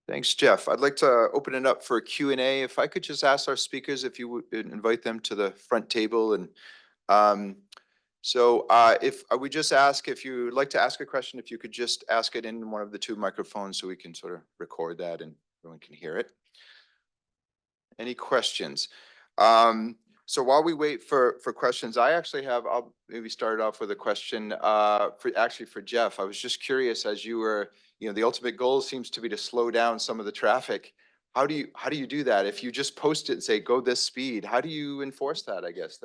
Thanks, Jeff. I'd like to open it up for Q&A. If I could just ask our speakers if you would invite them to the front table. And um, if I would just ask, if you would like to ask a question, if you could just ask it in one of the two microphones so we can sort of record that and everyone can hear it. Any questions? So while we wait for questions, I actually have, I'll maybe start off with a question for Jeff. I was just curious, as you were, the ultimate goal seems to be to slow down some of the traffic. How do you do that? If you just post it and say, go this speed, how do you enforce that, I guess?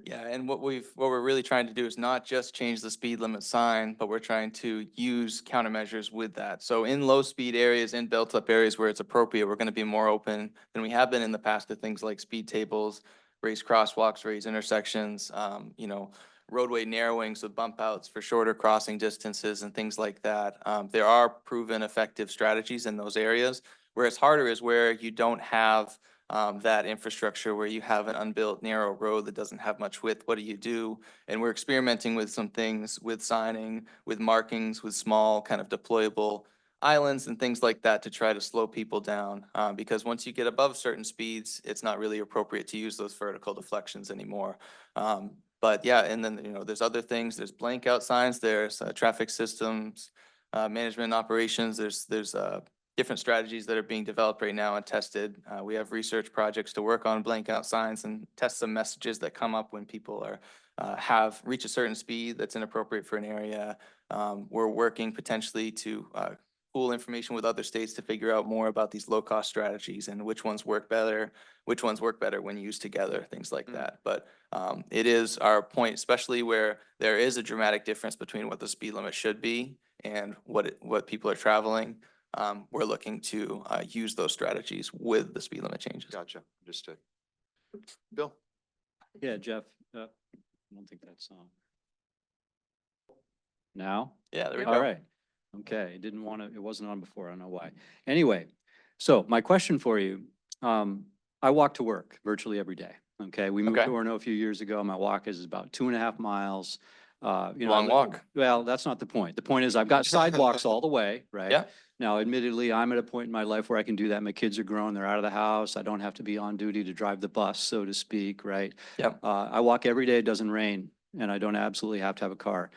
Yeah, and what we're really trying to do is not just change the speed limit sign, but we're trying to use countermeasures with that. So in low speed areas, in built up areas where it's appropriate, we're going to be more open than we have been in the past to things like speed tables, raised crosswalks, raised intersections, roadway narrowings with bump outs for shorter crossing distances and things like that. There are proven effective strategies in those areas. Where it's harder is where you don't have that infrastructure, where you have an unbuilt narrow road that doesn't have much width. What do you do? And we're experimenting with some things with signing, with markings, with small kind of deployable islands and things like that to try to slow people down. Because once you get above certain speeds, it's not really appropriate to use those vertical deflections anymore. But yeah, and then, there's other things. There's blank out signs, there's traffic systems, management operations. There's different strategies that are being developed right now and tested. We have research projects to work on blank out signs and test some messages that come up when people are have reached a certain speed that's inappropriate for an area. We're working potentially to pool information with other states to figure out more about these low-cost strategies and which ones work better when used together, things like that. But it is our point, especially where there is a dramatic difference between what the speed limit should be and what people are traveling. We're looking to use those strategies with the speed limit changes. Gotcha. Understood. Bill? Yeah, Jeff, I don't think that's on. Now? Yeah, there we go. All right. Okay, it wasn't on before. I don't know why. Anyway, so my question for you, I walk to work virtually every day. Okay, we moved to Orono a few years ago. My walk is about 2.5 miles. Long walk. Well, that's not the point. The point is I've got sidewalks all the way, right? Yeah. Now, admittedly, I'm at a point in my life where I can do that. My kids are grown. They're out of the house. I don't have to be on duty to drive the bus, so to speak, right? Yeah. I walk every day. It doesn't rain, and I don't absolutely have to have a car.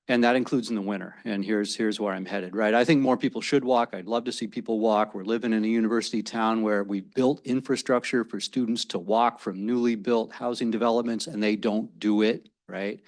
And that includes in the winter. And here's where I'm headed, right? I think more people should walk. I'd love to see people walk. We're living in a university town where we built infrastructure for students to walk from newly built housing developments, and they don't do it, right?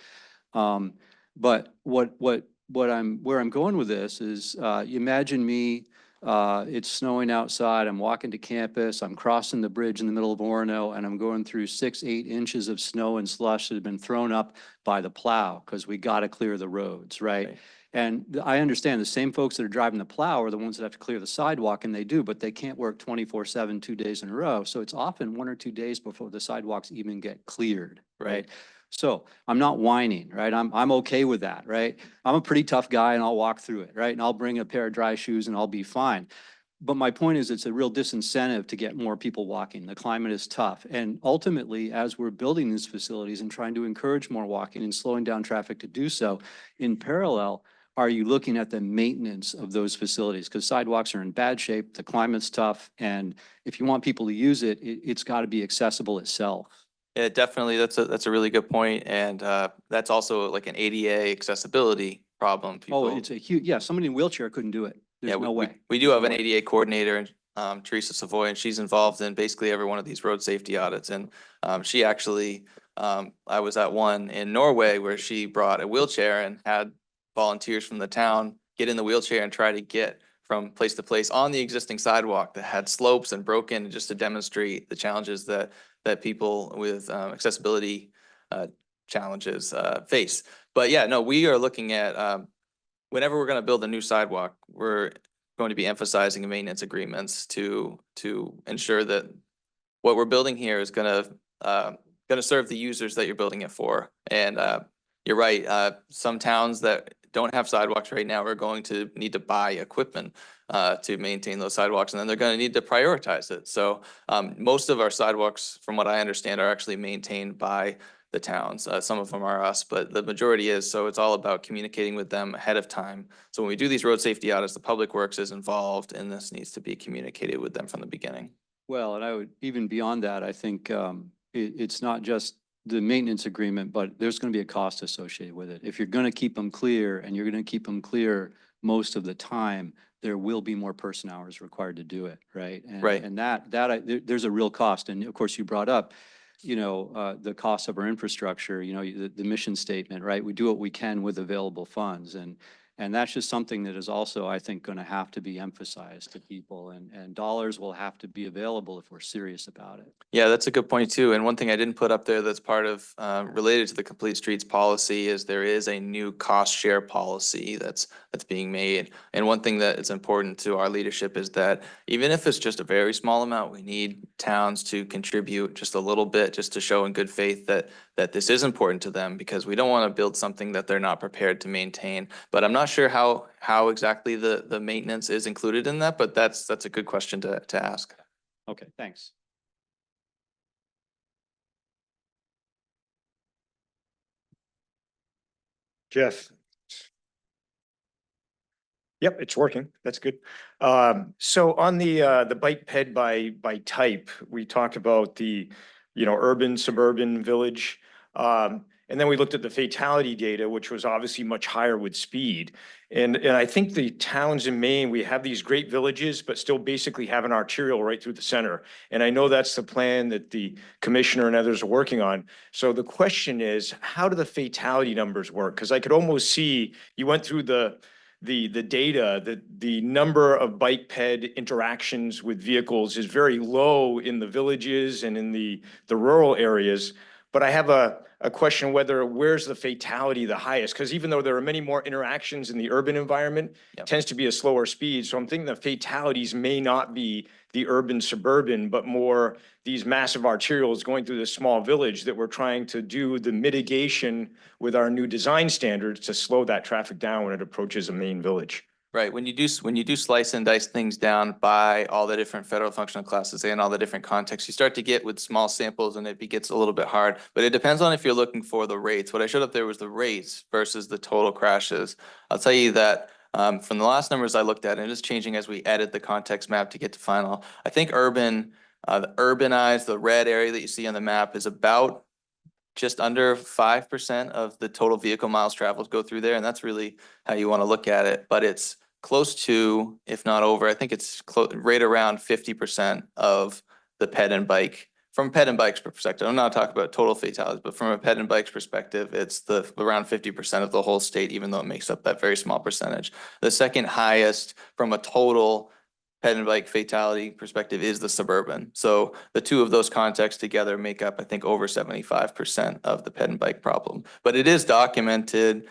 But where I'm going with this is, you imagine me, it's snowing outside, I'm walking to campus, I'm crossing the bridge in the middle of Orono, and I'm going through 6-8 inches of snow and slush that have been thrown up by the plow because we got to clear the roads, right? And I understand the same folks that are driving the plow are the ones that have to clear the sidewalk, and they do, but they can't work 24/7, 2 days in a row. So it's often 1 or 2 days before the sidewalks even get cleared, right? So I'm not whining, right? I'm okay with that, right? I'm a pretty tough guy and I'll walk through it, right? And I'll bring a pair of dry shoes and I'll be fine. But my point is, it's a real disincentive to get more people walking. The climate is tough. And ultimately, as we're building these facilities and trying to encourage more walking and slowing down traffic to do so, in parallel, are you looking at the maintenance of those facilities? Because sidewalks are in bad shape, the climate's tough, and if you want people to use it, it's got to be accessible itself. Yeah, definitely. That's a really good point. And that's also like an ADA accessibility problem. Oh, it's a huge, yeah, somebody in a wheelchair couldn't do it. There's no way. We do have an ADA coordinator, Teresa Savoy, and she's involved in basically every one of these road safety audits. And she actually, I was at one in Norway where she brought a wheelchair and had volunteers from the town get in the wheelchair and try to get from place to place on the existing sidewalk that had slopes and broken, just to demonstrate the challenges that people with accessibility challenges face. But yeah, no, we are looking at whenever we're going to build a new sidewalk, we're going to be emphasizing maintenance agreements to ensure that what we're building here is going to serve the users that you're building it for. And you're right, some towns that don't have sidewalks right now are going to need to buy equipment to maintain those sidewalks, and then they're going to need to prioritize it. So most of our sidewalks, from what I understand, are actually maintained by the towns. Some of them are us, but the majority is. So it's all about communicating with them ahead of time. So when we do these road safety audits, the public works is involved, and this needs to be communicated with them from the beginning. Well, and I would, even beyond that, I think it's not just the maintenance agreement, but there's going to be a cost associated with it. If you're going to keep them clear and you're going to keep them clear most of the time, there will be more person hours required to do it, right? And, Right. And there's a real cost. And of course, you brought up, the cost of our infrastructure, the mission statement, right? We do what we can with available funds. And that's just something that is also, I think, going to have to be emphasized to people, and dollars will have to be available if we're serious about it. Yeah, that's a good point too. And one thing I didn't put up there that's part of, related to the Complete Streets policy is there is a new cost share policy that's being made. And one thing that is important to our leadership is that even if it's just a very small amount, we need towns to contribute just a little bit, just to show in good faith that this is important to them, because we don't want to build something that they're not prepared to maintain. But I'm not sure how exactly the maintenance is included in that, but that's a good question to ask. Okay, thanks. Jeff. Yep, it's working. That's good. So on the bike ped by type, we talked about the, urban, suburban, village. And then we looked at the fatality data, which was obviously much higher with speed. And I think the towns in Maine, we have these great villages, but still basically have an arterial right through the center. And I know that's the plan that the commissioner and others are working on. So the question is, how do the fatality numbers work? Because I could almost see, you went through the data, that the number of bike ped interactions with vehicles is very low in the villages and in the rural areas. But I have a question whether where's the fatality the highest? Because even though there are many more interactions in the urban environment, Yep. tends to be a slower speed. So I'm thinking the fatalities may not be the urban suburban, but more these massive arterials going through this small village that we're trying to do the mitigation with our new design standards to slow that traffic down when it approaches a main village. Right, when you do slice and dice things down by all the different federal functional classes and all the different contexts, you start to get with small samples and it gets a little bit hard. But it depends on if you're looking for the rates. What I showed up there was the rates versus the total crashes. I'll tell you that from the last numbers I looked at, and it is changing as we edit the context map to get to final. I think urban, the urbanized, the red area that you see on the map is about just under 5% of the total vehicle miles traveled go through there. And that's really how you want to look at it. But it's close to, if not over, I think it's right around 50% of the ped and bike. From a ped and bikes perspective, I'm not talking about total fatalities, but from a ped and bikes perspective, it's around 50% of the whole state, even though it makes up that very small percentage. The second highest from a total ped and bike fatality perspective is the suburban. So the two of those contexts together make up, I think, over 75% of the ped and bike problem. But it is documented.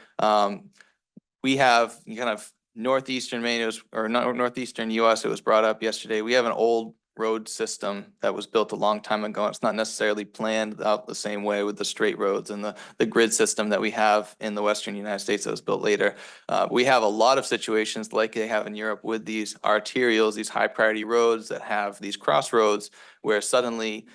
We have kind of northeastern Maine, or northeastern US, it was brought up yesterday. We have an old road system that was built a long time ago. It's not necessarily planned out the same way with the straight roads and the grid system that we have in the Western United States that was built later. We have a lot of situations like they have in Europe with these arterials, these high priority roads that have these crossroads where suddenly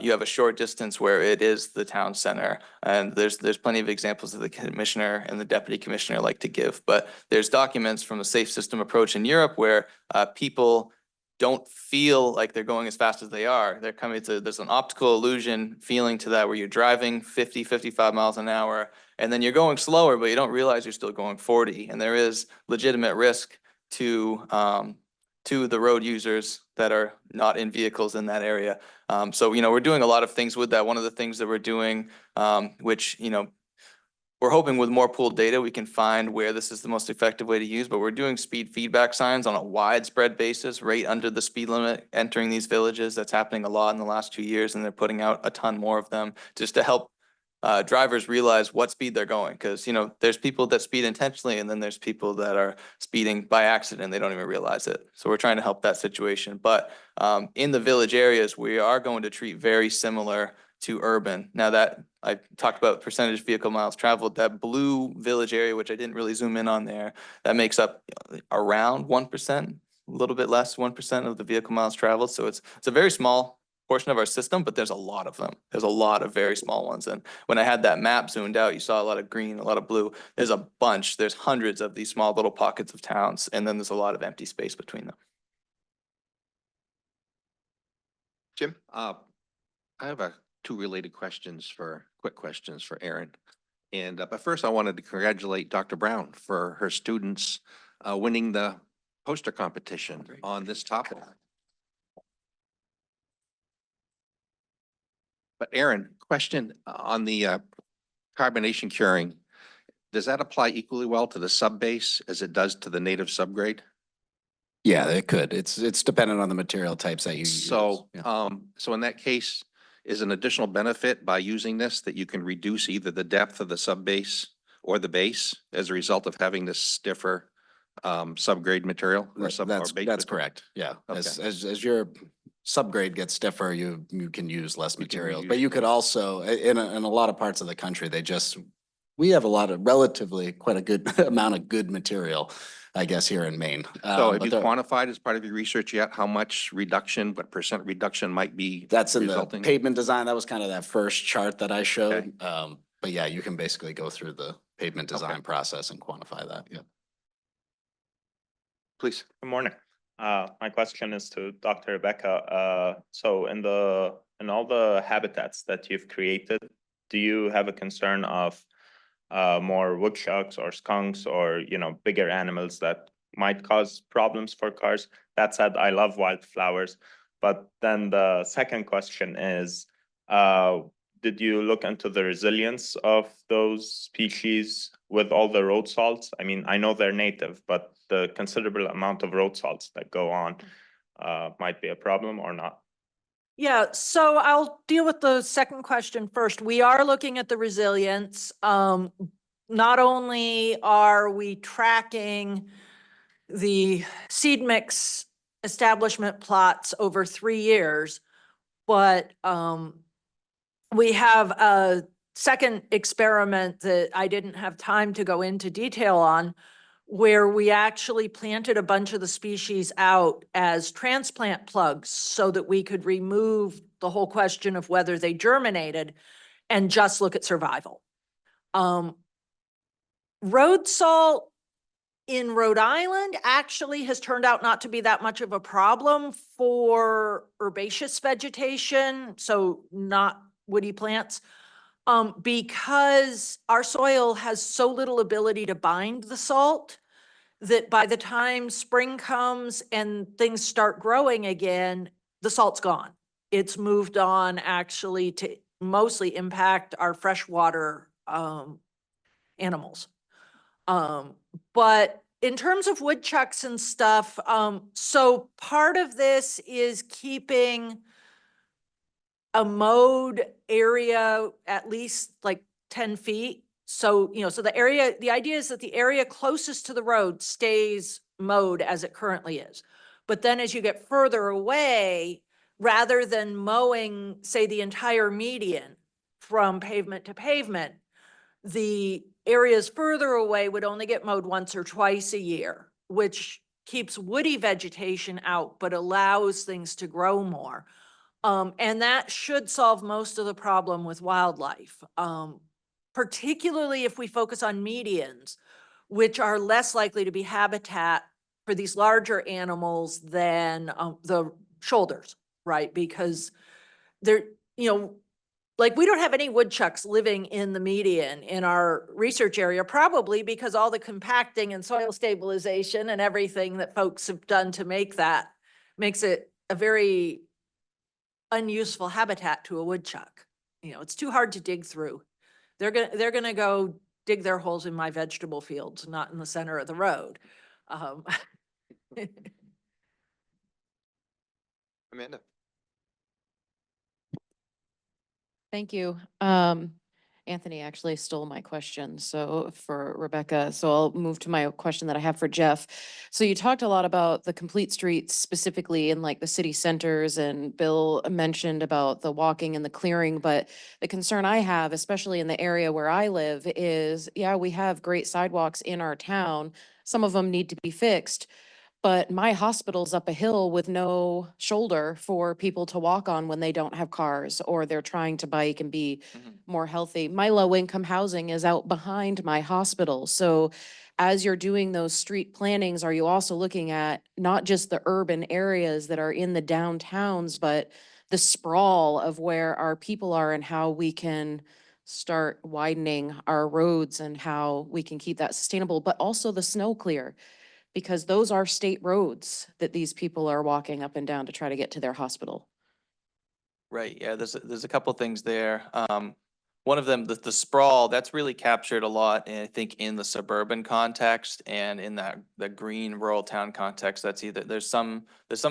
you have a short distance where it is the town center. And there's plenty of examples that the commissioner and the deputy commissioner like to give. But there's documents from a safe system approach in Europe where people don't feel like they're going as fast as they are. They're coming to, there's an optical illusion feeling to that where you're driving 50, 55 miles an hour, and then you're going slower, but you don't realize you're still going 40. And there is legitimate risk to the road users that are not in vehicles in that area. So, we're doing a lot of things with that. One of the things that we're doing, which, we're hoping with more pooled data, we can find where this is the most effective way to use, but we're doing speed feedback signs on a widespread basis right under the speed limit entering these villages. That's happening a lot in the last 2 years, and they're putting out a ton more of them just to help drivers realize what speed they're going. Because, there's people that speed intentionally, and then there's people that are speeding by accident. They don't even realize it. So we're trying to help that situation. But in the village areas, we are going to treat very similar to urban. Now that I talked about percentage vehicle miles traveled, that blue village area, which I didn't really zoom in on there, that makes up around 1%, a little bit less, 1% of the vehicle miles traveled. So it's a very small portion of our system, but there's a lot of them. There's a lot of very small ones. And when I had that map zoomed out, you saw a lot of green, a lot of blue. There's a bunch, there's hundreds of these small little pockets of towns, and then there's a lot of empty space between them. Jim? I have two related questions quick questions for Aaron. And, but first I wanted to congratulate Dr. Brown for her students winning the poster competition on this topic. But Aaron, question on the carbonation curing. Does that apply equally well to the subbase as it does to the native subgrade? Yeah, it could. It's dependent on the material types that you use. So, Yeah. so in that case, is an additional benefit by using this that you can reduce either the depth of the subbase or the base as a result of having this stiffer subgrade material or That's base that's material? correct. Yeah. As Okay. as your subgrade gets stiffer, you can use less You can materials. reuse But you could also, in a lot of parts of the country, we have a lot of relatively quite a good amount of good material, I guess, here in Maine. So have But you quantified as part of your research yet how much reduction, what percent reduction might be that's in the resulting? pavement design. That was kind of that first chart that I showed. Okay. But yeah, you can basically go through the pavement Okay. design process and quantify that. Yeah. Please. Good morning. My question is to Dr. Rebecca. So in all the habitats that you've created, do you have a concern of more woodchucks or skunks or, bigger animals that might cause problems for cars? That said, I love wildflowers. But then the second question is, did you look into the resilience of those species with all the road salts? I mean, I know they're native, but the considerable amount of road salts that go on might be a problem or not. Yeah, so I'll deal with the second question first. We are looking at the resilience. Not only are we tracking the seed mix establishment plots over 3 years, but we have a second experiment that I didn't have time to go into detail on, where we actually planted a bunch of the species out as transplant plugs so that we could remove the whole question of whether they germinated and just look at survival. Road salt in Rhode Island actually has turned out not to be that much of a problem for herbaceous vegetation, so not woody plants, because our soil has so little ability to bind the salt that by the time spring comes and things start growing again, the salt's gone. It's moved on actually to mostly impact our freshwater animals. But in terms of woodchucks and stuff, so part of this is keeping a mowed area at least like 10 feet. So, so the idea is that the area closest to the road stays mowed as it currently is. But then as you get further away, rather than mowing, say, the entire median from pavement to pavement, the areas further away would only get mowed once or twice a year, which keeps woody vegetation out, but allows things to grow more. And that should solve most of the problem with wildlife, particularly if we focus on medians, which are less likely to be habitat for these larger animals than the shoulders, right? Because they're, like we don't have any woodchucks living in the median in our research area, probably because all the compacting and soil stabilization and everything that folks have done to make that makes it a very unuseful habitat to a woodchuck. It's too hard to dig through. They're gonna go dig their holes in my vegetable fields, not in the center of the road. Amanda? Thank you. Anthony actually stole my question, so for Rebecca, so I'll move to my question that I have for Jeff. So you talked a lot about the complete streets specifically in like the city centers, and Bill mentioned about the walking and the clearing, but the concern I have, especially in the area where I live, is, yeah, we have great sidewalks in our town. Some of them need to be fixed, but my hospital's up a hill with no shoulder for people to walk on when they don't have cars or they're trying to bike and be more healthy. My low income housing is out behind my hospital. So as you're doing those street plannings, are you also looking at not just the urban areas that are in the downtowns, but the sprawl of where our people are and how we can start widening our roads and how we can keep that sustainable, but also the snow clear? Because those are state roads that these people are walking up and down to try to get to their hospital. Right, yeah, there's a couple things there. One of them, the sprawl, that's really captured a lot, I think, in the suburban context and in the green rural town context. That's either, there's some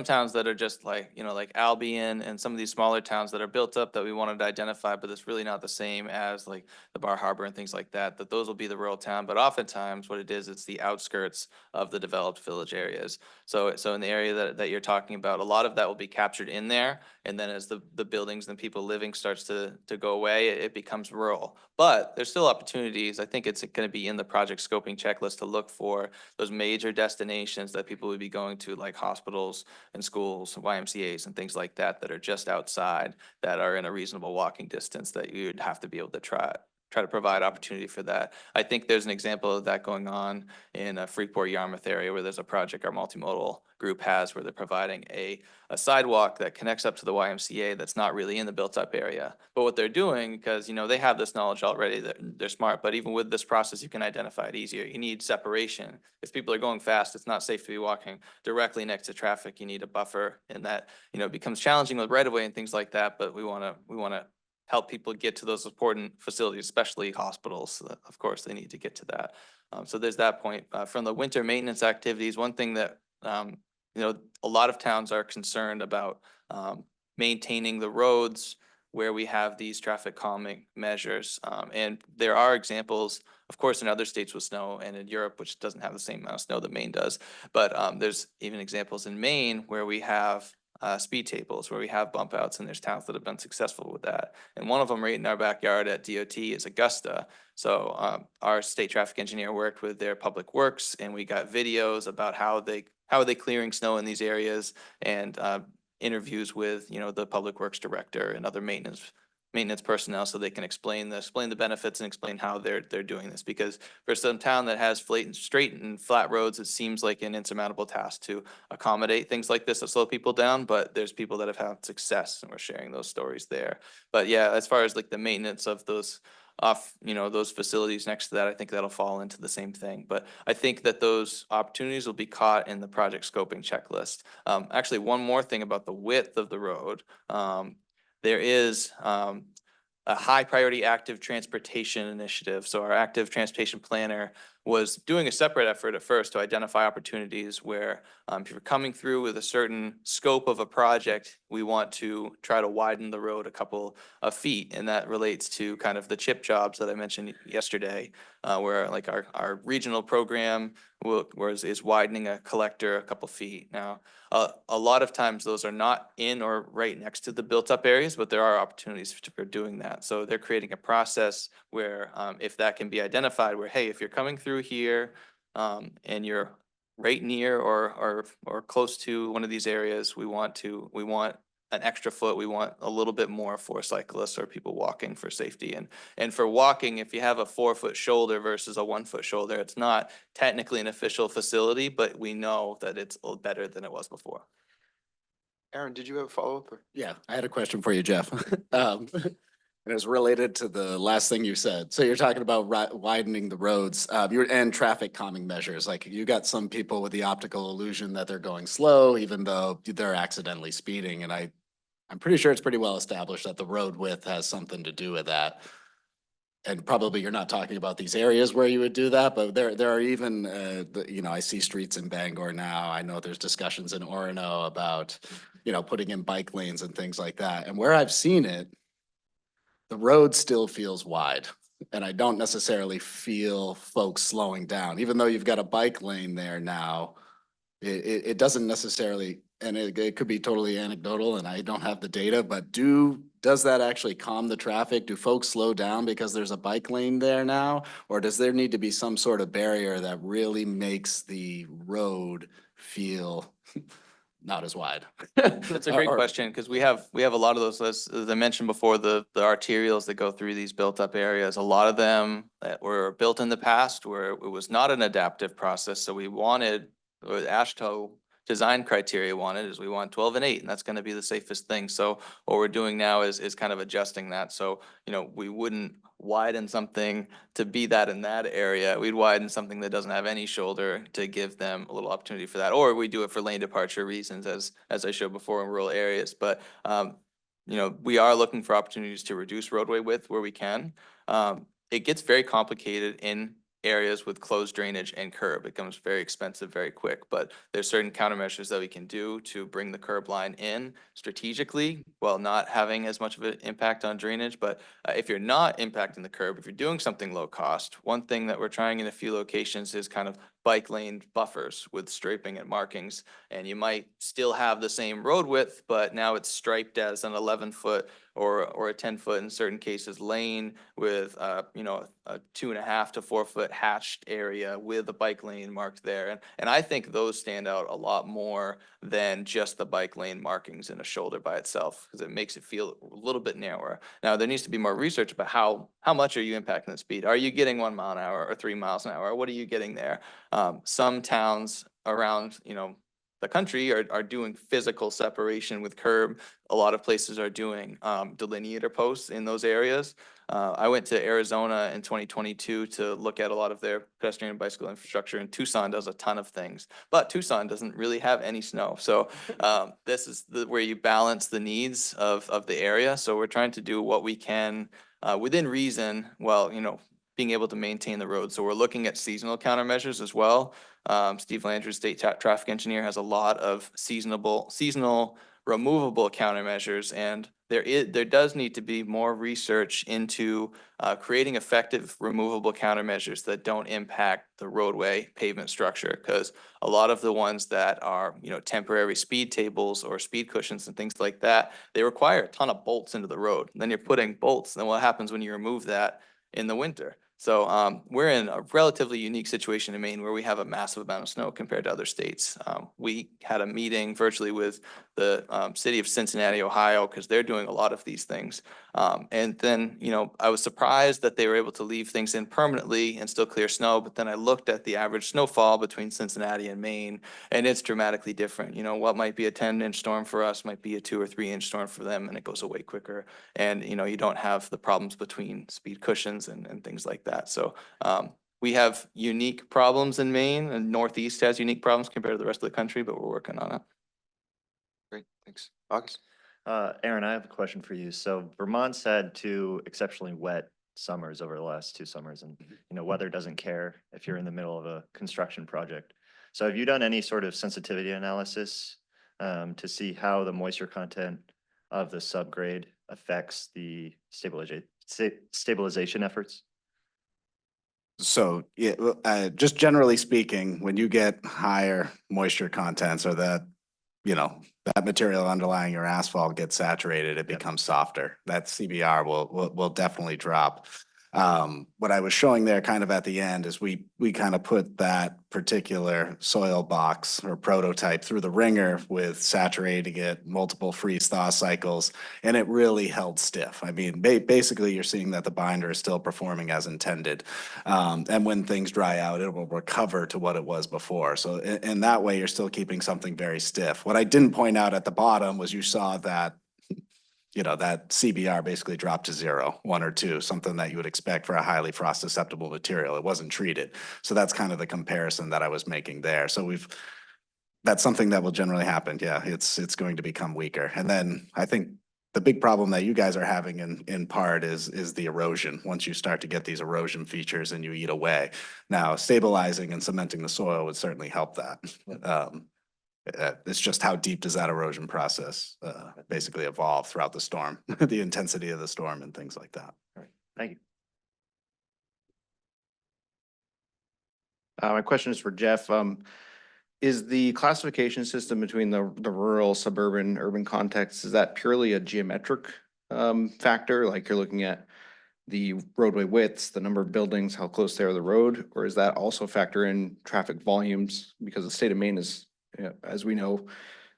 towns that are just like, like Albion and some of these smaller towns that are built up that we wanted to identify, but it's really not the same as like the Bar Harbor and things like that, those will be the rural town. But oftentimes what it is, it's the outskirts of the developed village areas. So in the area that you're talking about, a lot of that will be captured in there. And then as the buildings and people living starts to go away, it becomes rural. But there's still opportunities. I think it's going to be in the project scoping checklist to look for those major destinations that people would be going to, like hospitals and schools, YMCA's and things like that, that are just outside, that are in a reasonable walking distance, that you'd have to be able to try to provide opportunity for that. I think there's an example of that going on in Freeport Yarmouth area, where there's a project our multimodal group has, where they're providing a sidewalk that connects up to the YMCA that's not really in the built up area. But what they're doing, because they have this knowledge already, they're smart, but even with this process, you can identify it easier. You need separation. If people are going fast, it's not safe to be walking directly next to traffic. You need a buffer, and that, it becomes challenging with right of way and things like that, but we wanna help people get to those important facilities, especially hospitals. Of course, they need to get to that. So there's that point. From the winter maintenance activities, one thing that, a lot of towns are concerned about maintaining the roads where we have these traffic calming measures. And there are examples, of course, in other states with snow, and in Europe, which doesn't have the same amount of snow that Maine does. But there's even examples in Maine where we have speed tables, where we have bump outs, and there's towns that have been successful with that. And one of them right in our backyard at DOT is Augusta. So our state traffic engineer worked with their public works, and we got videos about how are they clearing snow in these areas, and interviews with, the public works director and other maintenance personnel, so they can explain the benefits and explain how they're doing this. Because for some town that has straight and flat roads, it seems like an insurmountable task to accommodate things like this that slow people down, but there's people that have had success, and we're sharing those stories there. But yeah, as far as like the maintenance of those those facilities next to that, I think that'll fall into the same thing. But I think that those opportunities will be caught in the project scoping checklist. Actually, one more thing about the width of the road. There is a high priority active transportation initiative. So our active transportation planner was doing a separate effort at first to identify opportunities where if you're coming through with a certain scope of a project, we want to try to widen the road a couple of feet. And that relates to kind of the chip jobs that I mentioned yesterday, where like our regional program is widening a collector a couple feet. Now, a lot of times those are not in or right next to the built up areas, but there are opportunities for doing that. So they're creating a process where if that can be identified, where, hey, if you're coming through here and you're right near or close to one of these areas, we want an extra foot. We want a little bit more for cyclists or people walking for safety. And for walking, if you have a 4-foot shoulder versus a 1-foot shoulder, it's not technically an official facility, but we know that it's a little better than it was before. Aaron, did you have a follow-up? Yeah, I had a question for you, Jeff. And it's related to the last thing you said. So you're talking about widening the roads, and traffic calming measures. Like you got some people with the optical illusion that they're going slow, even though they're accidentally speeding. And I'm pretty sure it's pretty well established that the road width has something to do with that. And probably you're not talking about these areas where you would do that, but there are even, I see streets in Bangor now. I know there's discussions in Orono about, putting in bike lanes and things like that. And where I've seen it, the road still feels wide, and I don't necessarily feel folks slowing down. Even though you've got a bike lane there now, it doesn't necessarily, and it could be totally anecdotal and I don't have the data, but does that actually calm the traffic? Do folks slow down because there's a bike lane there now? Or does there need to be some sort of barrier that really makes the road feel not as wide? That's a great Or- question, because we have a lot of those, as I mentioned before, the arterials that go through these built-up areas. A lot of them that were built in the past where it was not an adaptive process, so we wanted, or AASHTO design criteria wanted, is we want 12 and 8, and that's gonna be the safest thing. So what we're doing now is kind of adjusting that, so, you know, we wouldn't widen something to be that in that area. We'd widen something that doesn't have any shoulder to give them a little opportunity for that, or we do it for lane departure reasons, as I showed before in rural areas. But you know, we are looking for opportunities to reduce roadway width where we can. It gets very complicated in areas with closed drainage and curb. It becomes very expensive very quick, but there's certain countermeasures that we can do to bring the curb line in strategically while not having as much of an impact on drainage. But if you're not impacting the curb, if you're doing something low cost, one thing that we're trying in a few locations is kind of bike lane buffers with striping and markings. And you might still have the same road width, but now it's striped as an 11-foot or a 10-foot in certain cases lane with, you know, a 2.5 to 4 foot hatched area with a bike lane marked there. And I think those stand out a lot more than just the bike lane markings in a shoulder by itself, because it makes it feel a little bit narrower. Now, there needs to be more research about how much are you impacting the speed? Are you getting 1 mile an hour or 3 miles an hour? What are you getting there? Some towns around, you know, the country are doing physical separation with curb. A lot of places are doing delineator posts in those areas. I went to Arizona in 2022 to look at a lot of their pedestrian and bicycle infrastructure, and Tucson does a ton of things, but Tucson doesn't really have any snow. So this is where you balance the needs of the area. So we're trying to do what we can within reason, while, you know, being able to maintain the road. So we're looking at seasonal countermeasures as well. Steve Landry, state traffic engineer, has a lot of seasonal removable countermeasures, and there does need to be more research into creating effective removable countermeasures that don't impact the roadway pavement structure, because a lot of the ones that are, you know, temporary speed tables or speed cushions and things like that, they require a ton of bolts into the road. And then you're putting bolts, then what happens when you remove that in the winter? So we're in a relatively unique situation in Maine where we have a massive amount of snow compared to other states. We had a meeting virtually with the city of Cincinnati, Ohio, because they're doing a lot of these things. And then, you know, I was surprised that they were able to leave things in permanently and still clear snow. But then I looked at the average snowfall between Cincinnati and Maine, and it's dramatically different. You know, what might be a 10-inch storm for us might be a 2 or 3-inch storm for them, and it goes away quicker. And, you know, you don't have the problems between speed cushions and things like that. So we have unique problems in Maine, and Northeast has unique problems compared to the rest of the country, but we're working on it. Great, thanks. August? Aaron, I have a question for you. So Vermont's had 2 exceptionally wet summers over the last 2 summers, and weather doesn't care if you're in the middle of a construction project. So have you done any sort of sensitivity analysis to see how the moisture content of the subgrade affects the stabilization efforts? So, yeah, just generally speaking, when you get higher moisture contents, or that, that material underlying your asphalt gets saturated, it becomes softer. That CBR will definitely drop. What I was showing there kind of at the end is we kind of put that particular soil box or prototype through the ringer with saturating it, multiple freeze thaw cycles, and it really held stiff. I mean, basically you're seeing that the binder is still performing as intended. And when things dry out, it will recover to what it was before. So in that way, you're still keeping something very stiff. What I didn't point out at the bottom was you saw that that CBR basically dropped to 0, 1 or 2, something that you would expect for a highly frost susceptible material. It wasn't treated. So that's kind of the comparison that I was making there. So that's something that will generally happen. Yeah, it's going to become weaker. And then I think the big problem that you guys are having in part is the erosion. Once you start to get these erosion features and you eat away. Now, stabilizing and cementing the soil would certainly help that. It's just how deep does that erosion process basically evolve throughout the storm, the intensity of the storm and things like that. All right, thank you. My question is for Jeff. Is the classification system between the rural, suburban, urban context, is that purely a geometric factor? Like you're looking at the roadway widths, the number of buildings, how close they are to the road, or is that also factor in traffic volumes? Because the state of Maine is As we know,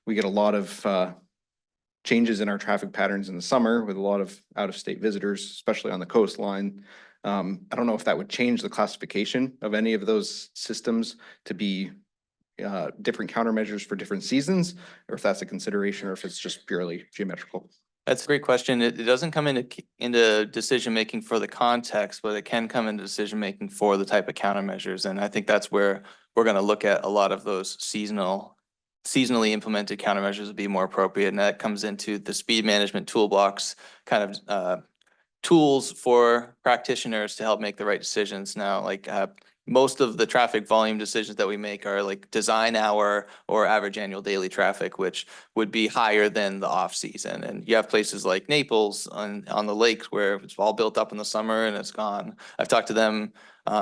we get a lot of changes in our traffic patterns in the summer with a lot of out-of-state visitors, especially on the coastline. I don't know if that would change the classification of any of those systems to be different countermeasures for different seasons, or if that's a consideration, or if it's just purely geometrical. That's a great question. It doesn't come into decision-making for the context, but it can come into decision-making for the type of countermeasures. And I think that's where we're gonna look at a lot of those seasonally implemented countermeasures would be more appropriate. And that comes into the speed management toolbox kind of tools for practitioners to help make the right decisions. Now, like most of the traffic volume decisions that we make are like design hour or average annual daily traffic, which would be higher than the off season. And you have places like Naples on the lakes where it's all built up in the summer and it's gone. I've talked to them.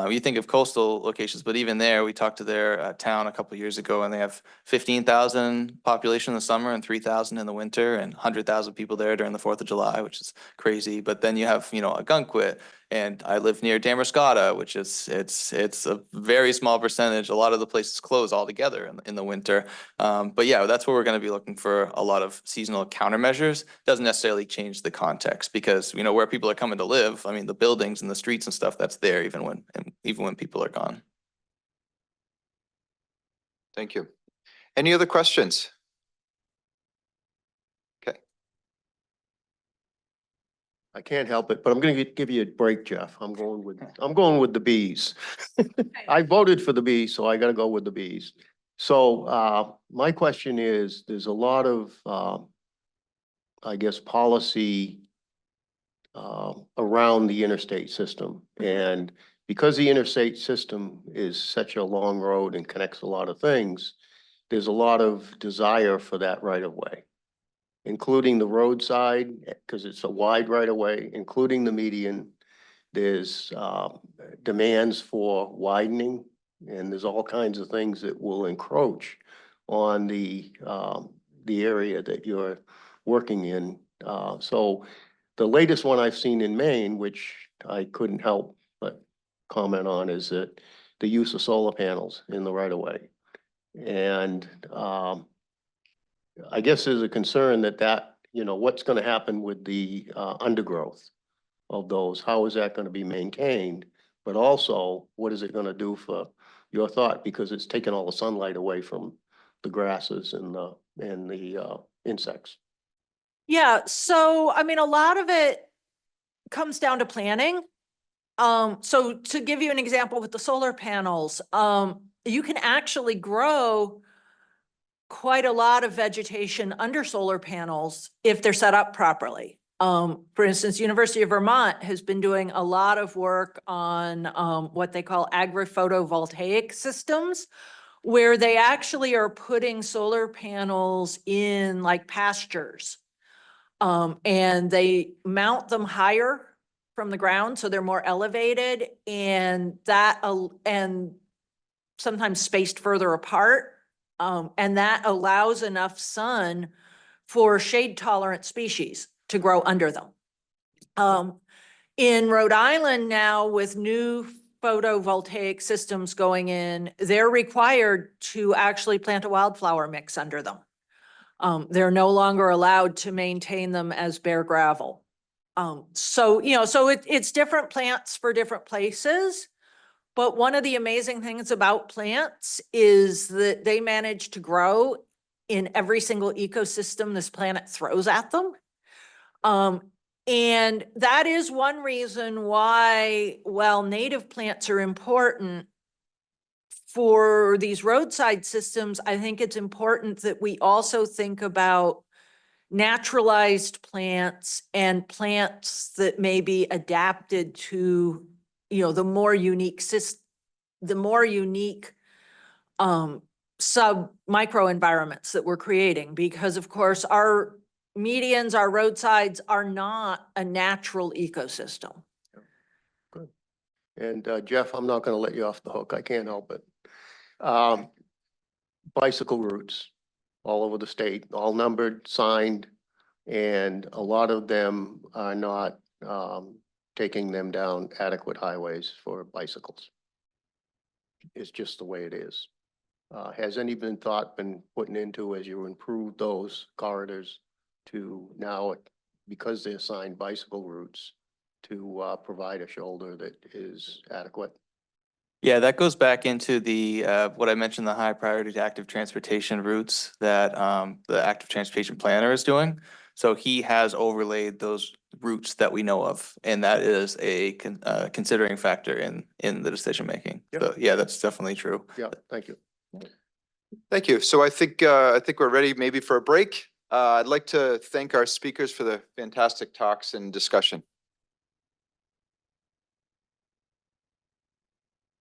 You think of coastal locations, but even there, we talked to their town a couple of years ago, and they have 15,000 population in the summer and 3,000 in the winter, and 100,000 people there during the 4th of July, which is crazy. But then you have, a Gunquit, and I live near Damascotta, which is it's a very small percentage. A lot of the places close altogether in the winter. But yeah, that's where we're going to be looking for a lot of seasonal countermeasures. Doesn't necessarily change the context because where people are coming to live. I mean, the buildings and the streets and stuff that's there even when people are gone. Thank you. Any other questions? Okay. I can't help it, but I'm gonna give you a break, Jeff. I'm going with the bees. I voted for the bees, so I gotta go with the bees. So, my question is, there's a lot of, I guess, policy around the interstate system. And because the interstate system is such a long road and connects a lot of things, there's a lot of desire for that right of way, including the roadside, because it's a wide right of way, including the median. There's demands for widening, and there's all kinds of things that will encroach on the area that you're working in. So the latest one I've seen in Maine, which I couldn't help but comment on, is that the use of solar panels in the right of way. And I guess there's a concern that what's going to happen with the undergrowth of those? How is that going to be maintained? But also, what is it going to do for your thought? Because it's taking all the sunlight away from the grasses and the insects. Yeah, so I mean, a lot of it comes down to planning. So to give you an example with the solar panels, you can actually grow quite a lot of vegetation under solar panels if they're set up properly. For instance, University of Vermont has been doing a lot of work on what they call agri-photovoltaic systems, where they actually are putting solar panels in like pastures. And they mount them higher from the ground, so they're more elevated, and and sometimes spaced further apart. And that allows enough sun for shade tolerant species to grow under them. In Rhode Island now, with new photovoltaic systems going in, they're required to actually plant a wildflower mix under them. They're no longer allowed to maintain them as bare gravel. So it's different plants for different places. But one of the amazing things about plants is that they manage to grow in every single ecosystem this planet throws at them. And that is one reason why, while native plants are important for these roadside systems, I think it's important that we also think about naturalized plants and plants that may be adapted to the more unique sub micro environments that we're creating, because of course our medians, our roadsides are not a natural ecosystem. Good. And Jeff, I'm not going to let you off the hook. I can't help it. Bicycle routes all over the state, all numbered, signed, and a lot of them are not taking them down adequate highways for bicycles. It's just the way it is. Has any been putting into as you improve those corridors to now, because they're assigned bicycle routes, to provide a shoulder that is adequate? Yeah, that goes back into the, what I mentioned, the high priority to active transportation routes that, the active transportation planner is doing. So he has overlaid those routes that we know of, and that is a considering factor in the decision making. Yep. So, yeah, that's definitely true. Yeah, thank you. Thank you. So I think we're ready maybe for a break. I'd like to thank our speakers for the fantastic talks and discussion.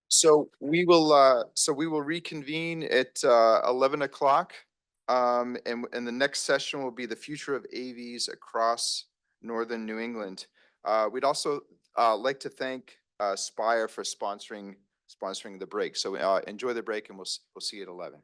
So we will reconvene at 11 o'clock. And the next session will be the future of AVs across northern New England. We'd also like to thank Spire for sponsoring the break. So enjoy the break, and we'll see you at 11.